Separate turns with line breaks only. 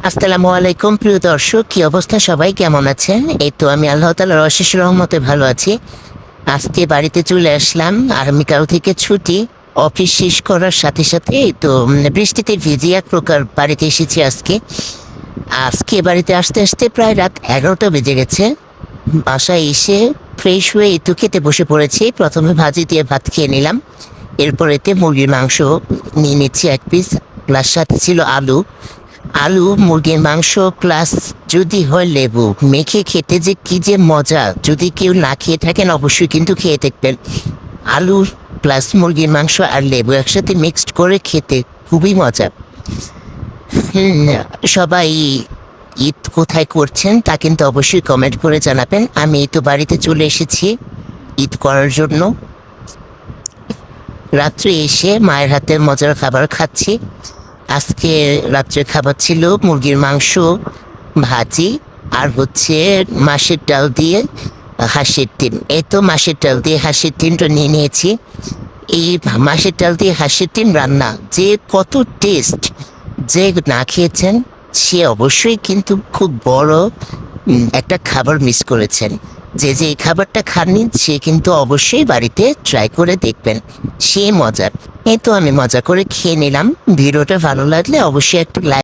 আসসালামু আলাইকুম প্রিয় দর্শক, কি অবস্থা? সবাই কেমন আছেন? এই তো আমি আল্লাহ তাআলার অশেষ রহমতে ভালো আছি। আজকে বাড়িতে চলে আসলাম, আগামীকাল থেকে ছুটি। অফিস শেষ করার সাথে সাথে এই তো বৃষ্টিতে ভিজে এক প্রকার বাড়িতে এসেছি আজকে। আজকে বাড়িতে আসতে আসতে প্রায় রাত 11টা বেজে গেছে। বাসায় এসে ফ্রেশ হয়ে এই তো খেতে বসে পড়েছি। প্রথমে ভাজি দিয়ে ভাত খেয়ে নিলাম, এরপর এতে মুরগির মাংস নিয়ে নিচ্ছি 1 পিস, প্লাস সাথে ছিল আলু। আলু, মুরগির মাংস প্লাস যদি হয় লেবু মেখে খেতে যে কি যে মজা! যদি কেউ না খেয়ে থাকেন অবশ্যই কিন্তু খেয়ে দেখবেন। আলু প্লাস মুরগির মাংস আর লেবু একসাথে মিক্সড করে খেতে খুবই মজা। হুম, সবাই ঈদ কোথায় করছেন তা কিন্তু অবশ্যই কমেন্ট করে জানাবেন। আমি তো বাড়িতে চলে এসেছি ঈদ করার জন্য। রাত্রে এসে মায়ের হাতের মজার খাবার খাচ্ছি। আজকে রাত্রে খাবার ছিল মুরগির মাংস, ভাজি, আর হচ্ছে মাছের ডাল দিয়ে হাঁসের ডিম। এই তো মাছের ডাল দিয়ে হাঁসের ডিমটা নিয়ে নিয়েছি। এই মাছের ডাল দিয়ে হাঁসের ডিম রান্না যে কত টেস্ট, যে না খেয়েছেন সে অবশ্যই কিন্তু খুব বড় একটা খাবার মিস করেছেন। যে যে এই খাবারটা খাননি সে কিন্তু অবশ্যই বাড়িতে ট্রাই করে দেখবেন, সে মজার। এই তো আমি মজা করে খেয়ে নিলাম। ভিডিওটা ভালো লাগলে অবশ্যই একটা লাইক